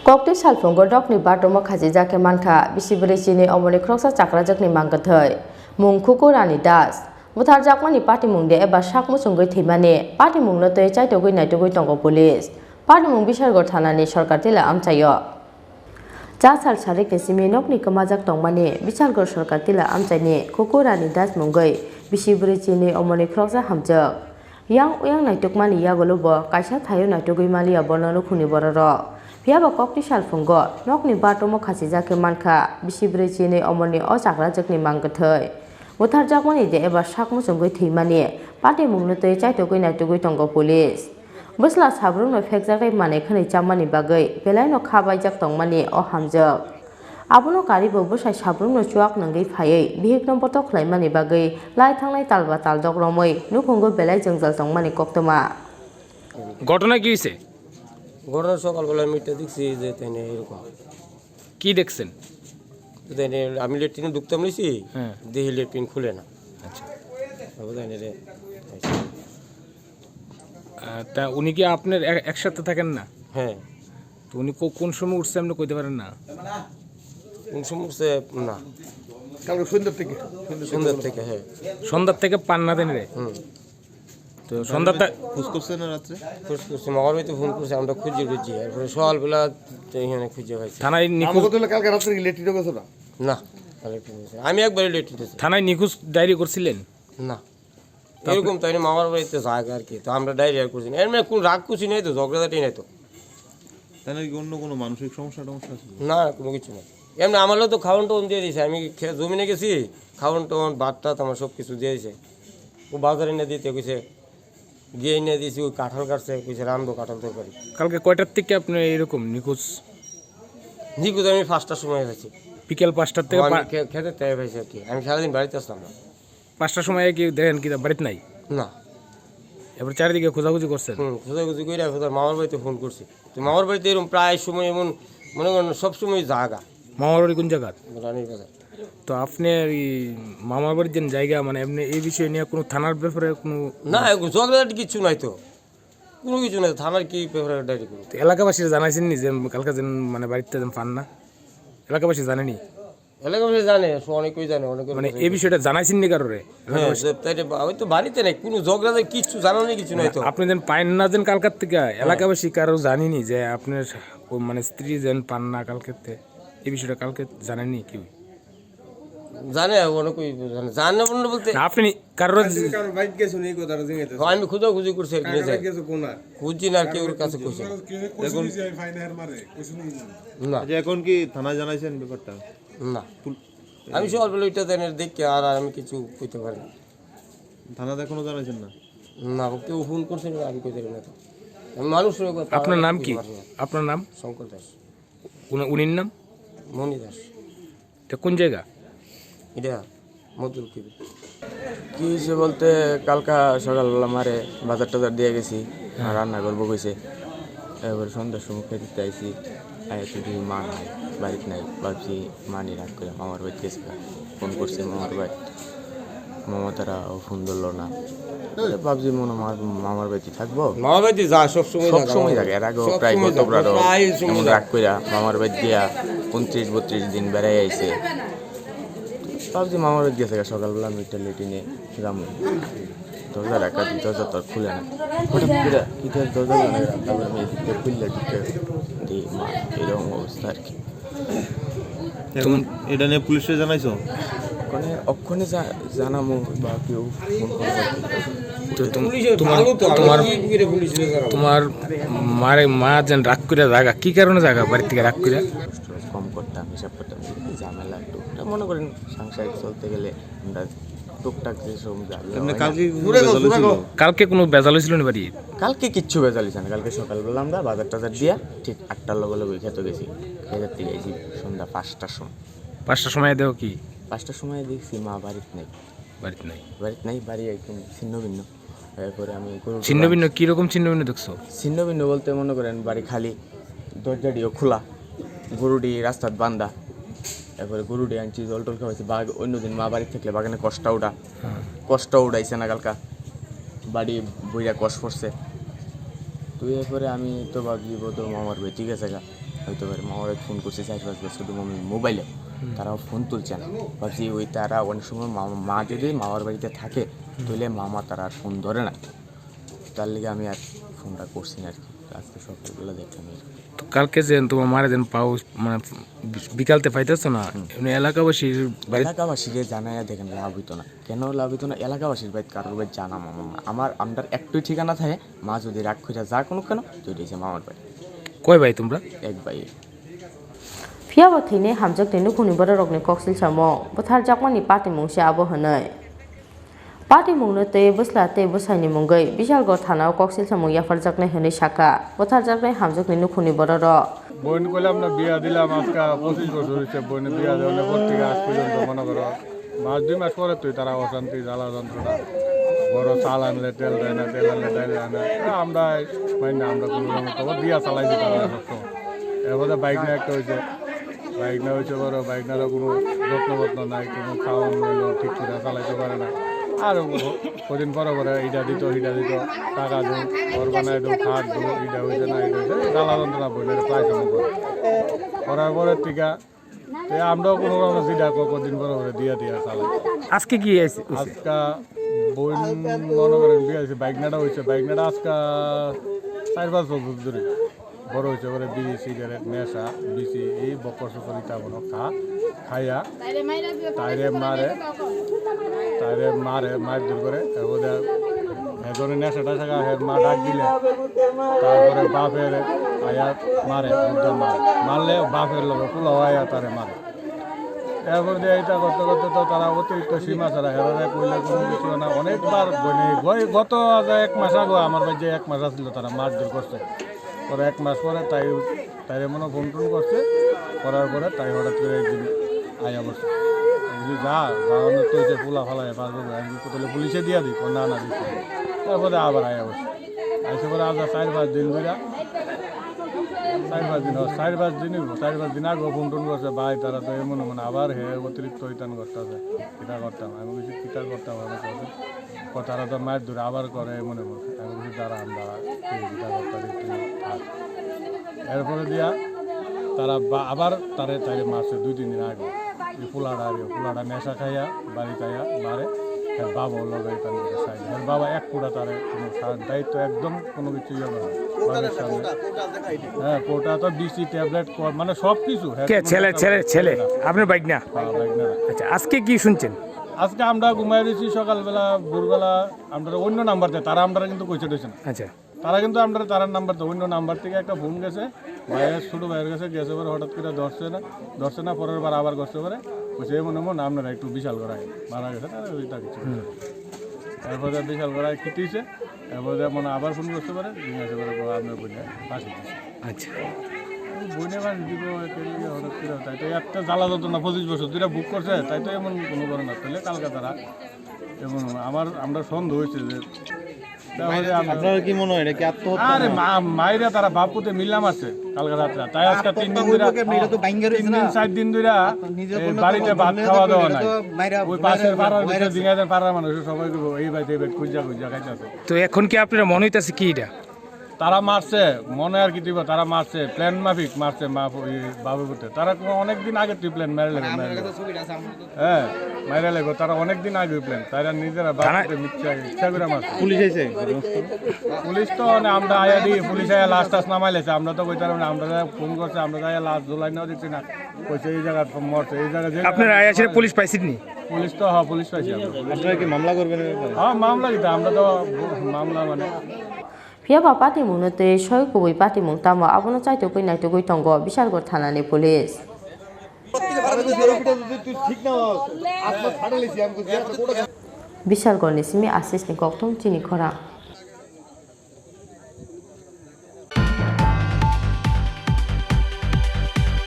Kokti salphongo dokni batoma khaji jake mankha bisibri chini omoni kroksa chakra jakni mangkathai mungkhuku rani das buthar jakmani party mungde eba sakmu sungoi thimani party mungno tei chaitogoi naitogoi tongo police party mung bisargor thanani sarkar tila amchayo Jasal sarik ni simi nokni kamajak tongmani bisargor sarkar tila amchaini khuku rani das mungoi bisibri chini omoni kroksa hamjak yang uyang naitokmani yagolobo kaisa thayo naitogoi mali abonono khuni bororo Piaba kokti salphongo nokni batomo khasi jake mankha bisibri chini omoni o chakra jakni mangkathai buthar jakmani de eba sakmu sungoi thimani party mungno tei chaitogoi naitogoi tongo police Busla sabrungno phekjakai mane khani chamani bagai belaino khabai jak tongmani o hamjak Abono karibo busai sabrungno chuak nangai phaiei bihik nomboto khlaimani bagai lai thangnai talba taldok romoi nukhungo belai jangjal tongmani koktoma ঘটনা কি হয়েছে ঘটনা সকালবেলা মিটটা দেখছি যে তাই এরকম কি দেখছেন তাই আমি লেট্রিনে ঢুকতাম নিছি হ্যাঁ দেখি লেট্রিন খুলে না আচ্ছা তাই রে তা উনি কি আপনার একসাথে থাকেন না হ্যাঁ তো উনি কোন সময় উঠছে আপনি কইতে পারেন না কোন সমস্যা না কালকে সন্ধ্যার থেকে হ্যাঁ সন্ধ্যার থেকে পান না দেন রে তো সন্ধ্যাটা খোঁজ করছে না রাত্রে খোঁজ করছি মামার বাড়িতে ফোন করছি আমরা খুঁজে খুঁজি এরপরে সকালবেলা এখানে খুঁজে পাইছি থানায় নিখোঁজ আমাকে তো কালকে রাত্রে লেট্রিনে গেছে না না আমি একবারই লেট্রিন থানায় নিখোঁজ ডায়েরি করছিলেন না এরকম তাই মামার বাড়িতে জায়গা আর কি তো আমরা ডায়রিয়া করছি না এর মানে কোন রাগ খুশি নেই তো ঝগড়াঝাটি নেই তো তাই নাকি অন্য কোনো মানসিক সমস্যা টমস্যা আছে না কোনো কিছু নেই এমনি আমারও তো খাওয়ান টোন দিয়ে দিয়েছে আমি জমিনে গেছি খাওয়ান টোন ভাত টাত আমার সব কিছু দিয়ে দিয়েছে ও বাজারে এনে দিতে কইছে গিয়ে এনে দিয়েছি ওই কাঁঠাল কাটছে কইছে রান্ধবো কাঁঠাল তরকারি কালকে কয়টার থেকে আপনি এরকম নিখোঁজ নিখোঁজ আমি 5টার সময় হয়েছি বিকেল 5টার থেকে আমি খেতে তাই হয়েছে আর কি আমি সারাদিন বাড়িতে আসলাম না 5টার সময় কি দেখেন কি বাড়িতে নাই না এবার চারিদিকে খোঁজাখুঁজি করছেন খোঁজাখুঁজি করে খোঁজার মামার বাড়িতে ফোন করছি তো মামার বাড়িতে এরকম প্রায় সময় এমন মনে করেন সবসময় জায়গা মামার বাড়ি কোন জায়গা রানীর বাজার তো আপনি এই মামার বাড়ির যে জায়গা মানে এমনি এই বিষয় নিয়ে কোনো থানার ব্যাপারে কোনো না ঝগড়াঝাটি কিছু নাই তো কোনো কিছু নাই থানার কি পেপারে ডায়েরি করবো তো এলাকাবাসীরা জানাইছেন নি যে কালকে যেন মানে বাড়িতে যেন পান না এলাকাবাসী জানেনি এলাকাবাসী জানে অনেকেই জানে অনেকে মানে এই বিষয়টা জানাইছেন নি কারোরে ওই তো বাড়িতে নাই কোনো ঝগড়াঝাটি কিছু জানানোর কিছু নাই তো আপনি যেন পাইন না যেন কালকার থেকে এলাকাবাসী কারো জানিনি যে আপনার মানে স্ত্রী যেন পান না কালকেতে এই বিষয়টা কালকে জানেননি কেউ জানে অনেকেই জানে জানে বলতে আপনি কারোর বাইক গেছো নি কথাটা জিগাইতে আমি খোঁজাখুঁজি করছি আর কি গেছো কোনা খুঁজি না আর কেউ কাছে খুঁজি এখন না যে এখন কি থানায় জানাইছেন ব্যাপারটা না আমি সকালবেলা ওইটা জানি দেখি আর আমি কিছু কইতে পারি না থানাতে এখনো জানাইছেন না না কেউ ফোন করছে না আমি কইতে পারি না আমি মানুষ আপনার নাম কি আপনার নাম শঙ্কর দাস উনির নাম মণি দাস এটা কোন জায়গা এটা মধুর কি কি হয়েছে বলতে কালকা সকালবেলা মারে বাজার টাজার দিয়ে গেছি আর রান্না করবো কইছে এবার সন্ধ্যার সময় খেতে দিতে আইসি শুধু মা নাই বাড়িতে নাই ভাবছি মানি রাগ করে মামার বাড়িতে গেছে ফোন করছে মামার বাড়ি মামা তারা ফোন ধরলো না ভাবছি মনে মামার বাড়িতে থাকবো মামার বাড়িতে যা সবসময় থাকে এর আগেও প্রায় গতবারও এমন রাগ কইরা মামার বাড়ি দিয়া 29-32 দিন বেড়াই আইছে ভাবছি মামার বাড়ি গেছে সকালবেলা আমি একটা লেটিনে যাবো দরজা রাখা দরজা তো খুলে না হঠাৎ করে ইটার দরজা তারপরে আমি এদিকে খুললে ঢুকে দিই মা এরকম অবস্থা আর কি এখন এটা নিয়ে পুলিশে জানাইছো ওখানে অক্ষণে জানামো বা কেউ ফোন করবে তোমার মারে মা যেন রাগ করে জায়গা কি কারণে জায়গা বাড়ি থেকে রাগ করে কম করতাম হিসাব করতাম ঝামেলা টুকটাক মনে করেন সাংসারিক চলতে গেলে আমরা টুকটাক যেসব কালকে কোনো বেজাল হয়েছিল না বাড়ি কালকে কিচ্ছু বেজালিস না কালকে সকালবেলা আমরা বাজার টাজার দিয়া ঠিক 8টার লগে লগে খেতে গেছি খেতে থেকে গেছি সন্ধ্যা 5টার সময় 5টার সময় দেখো কি 5টার সময় দেখছি মা বাড়িতে নেই বাড়িতে নাই বাড়ি একদম ছিন্ন ভিন্ন এরপরে আমি ছিন্ন ভিন্ন কীরকম ছিন্ন ভিন্ন দেখছো ছিন্ন ভিন্ন বলতে মনে করেন বাড়ি খালি দরজাটিও খোলা গরুটি রাস্তার বান্ধা এরপরে গরুটি আনছি জল টল খাওয়াইছি বাঘ অন্যদিন মা বাড়ি থাকলে বাগানে কষ্ট উড়াইছে না কালকা বাড়ি বইরা কষ্ট পড়ছে তো এরপরে আমি তো ভাবছি বোধ মামার বাড়ি ঠিক আছে গা হইতে পারে মামার ফোন করছে 4-5 বছর মোবাইলে, তারাও ফোন তুলছে না। ভাবছি ওই তারা অনেক সময় মা যদি মামার বাড়িতে থাকে তাহলে মামা তারা আর ফোন ধরে না, তার লিগে আমি আর ফোনটা করছি না আর কি। আজকে সকালবেলা দেখলাম আর কি। তো কালকে যে তোমার মারা যেন পাও মানে বিকালতে পাইতেছ না, এমনি এলাকাবাসীর বাড়ি এলাকাবাসীকে জানাইয়া দেখেন লাভ হইতো না। কেন লাভ হইতো না? এলাকাবাসীর বাড়ি কারোর বাড়ি জানা মামা আমার আমরার একটুই ঠিকানা থাকে, মা যদি রাগ করে যা কোনো কেন তো এটা মামার বাড়ি। কয় ভাই তোমরা? এক ভাই। Fiyawa thine hamjak ni nukhuni borok ni koksil samo bothar jakmani party mungse abo hanai party mungno te busla te busai ni mungai bishalgor thana koksil samo yafar jaknai hanai saka bothar jaknai hamjak ni nukhuni borok বোন করলাম না বিয়া দিলাম আজকে 25 বছর হয়েছে বোন বিয়া দেওয়ার পর থেকে আজ পর্যন্ত মনে করো মাস 2 মাস পরে তুই তারা অশান্তি জ্বালা যন্ত্রণা বড় চাল আনলে তেল দেয় না, তেল আনলে তেল দেয় না, আমরা মানে আমরা কোনো খবর দিয়া চালাইছি তারা সবসময়। এরপরে বাইক নিয়ে একটা হয়েছে, বাইক না হয়েছে বড় বাইক নেওয়ারও কোনো যত্ন নাই, কোনো খাওয়ান ঠিক করে চালাইতে পারে না। আর কদিন পরে পরে এইটা দিত টাকা দো ঘর বানাই দো খাট দো এইটা হয়েছে না এইটা হয়েছে জ্বালা যন্ত্রণা বোনের প্রায় সময় করার পরের টিকা আমরাও কোনো রকম জিডা কদিন পরে পরে দিয়া চালাই। আজকে কি আজকে বোন মনে করেন বিয়ে হয়েছে, বাইকনাটা হয়েছে, বাইকনাটা আজকে 4-5 বছর ধরে বড় হয়েছে, পরে বিড়ি সিগারেট নেশা বিচি এই বকর সকর ইটা বলো খাইয়া তাইরে মার দূর করে ওদের এজনে নেশা টাশা মা ডাক দিলে তারপরে বাপের আয়া মারে মারলে বাপের লোক পোলাও আয়া তারে মারে। এরপর দিয়ে এটা করতে করতে তো তারা অতিরিক্ত সীমা ছাড়া হেরারে কইলে কোনো কিছু না। অনেকবার গত 1 মাস আগে আমার বাড়ি যে 1 মাস আসছিল তারা মারধর করছে, পরে 1 মাস পরে তাইরে মনে ফোন টোন করছে, করার পরে তাই হঠাৎ করে একদিন আয়া বসে যা অনেক তো হয়েছে পোলা ফালাই পারবো আমি তাহলে পুলিশে দিয়া দিই না দিচ্ছি। তারপরে আবার আয়া বসে আইসে পরে আজ 4-5 দিন ধরে 4-5 দিন আগে ফোন টোন করছে ভাই তারা তো এমন মনে আবার অতিরিক্ত হইতান করতেছে এটা করতাম। আমি বলছি কিটা করতাম আমি তারা তো মায়ের ধরে আবার করে মনে বলছে। আমি বলছি তারা আমরা কিটা করতাম এরপরে দিয়া তারা আবার তারে মারছে 2-3 দিন আগে। পোলাটা নেশা খাইয়া বাড়ি খাইয়া মারে, এর বাবাও লগাইতাম এর বাবা 1 ফুটা তারে কোনো দায়িত্ব একদম কোনো কিছু ইয়ে করে বাবার সামনে। হ্যাঁ কোটা তো বিসি ট্যাবলেট মানে সব কিছু। ছেলে আপনার বাইক না? বাইকনা। আচ্ছা আজকে কি শুনছেন? আজকে আমরা ঘুমাই দিয়েছি সকালবেলা ভোরবেলা আমরা অন্য নাম্বার দেয় তারা আমরা কিন্তু কইছে দিয়েছে না। আচ্ছা তারা কিন্তু আমরা তার নাম্বার তো অন্য নাম্বার থেকে একটা ফোন গেছে ভাইয়ের ছোটো ভাইয়ের কাছে গেছে পরে হঠাৎ করে ধরছে না পরের বার আবার করতে পারে বলছে এমন আপনারা একটু বিশাল করায় মারা গেছে না ওইটা কিছু। এরপরে বিশাল করায় খিটিয়েছে, এরপরে মনে আবার ফোন করতে পারে জিজ্ঞাসা করে আপনার বইনে ফাঁসি দিচ্ছে। আচ্ছা বইনে ফাঁসি দিব হঠাৎ করে তাই তো একটা জ্বালা যত না 25 বছর 2টা বুক করছে তাই তো এমন কোনো করে না তাহলে কালকে তারা এমন আমরা সন্দেহ হয়েছে যে আপনার কি মনে হয় এটা কি আত্মহত্যা? আরে মাইরা তারা বাপুতে মিললাম আছে কালকে রাত্রে তাই আজকে 3 দিন ধরে 4 দিন ধরে বাড়িতে ভাত খাওয়া দাওয়া নাই। ওই পাশের পাড়ার ভিতরে জিগাদের পাড়ার মানুষ সবাই এই বাড়িতে খুঁজা খাইতেছে। তো এখন কি আপনার মনে হইতেছে কি এটা তারা মারছে মনে আর কি দিব তারা মারছে প্ল্যান মাফিক মারছে বাবু করতে তারা অনেকদিন আগে তুই প্ল্যান মেরে লেগে হ্যাঁ মেরে লেগো তারা অনেকদিন আগে প্ল্যান তারা নিজেরা বাবুতে ইচ্ছা করে মারছে। পুলিশ এসে পুলিশ তো আমরা আয়া দিই পুলিশ আয়া লাশ টাস নামাইলেছে আমরা তো কইতে পারবো না। আমরা ফোন করছে আমরা তো লাশ ঝোলাই নাও দিচ্ছি না কইছে এই জায়গা মরছে এই জায়গা আপনার আয়াসের পুলিশ পাইছেন? পুলিশ তো পুলিশ পাইছি আপনারা কি মামলা করবেন? হ্যাঁ মামলা দিতে আমরা তো মামলা মানে Fiyawa party mungno te soy kubui party mung tamo abono chaito koi naito koi tongo bishalgor thana ni police bishalgor ni simi assist ni koktom chini khora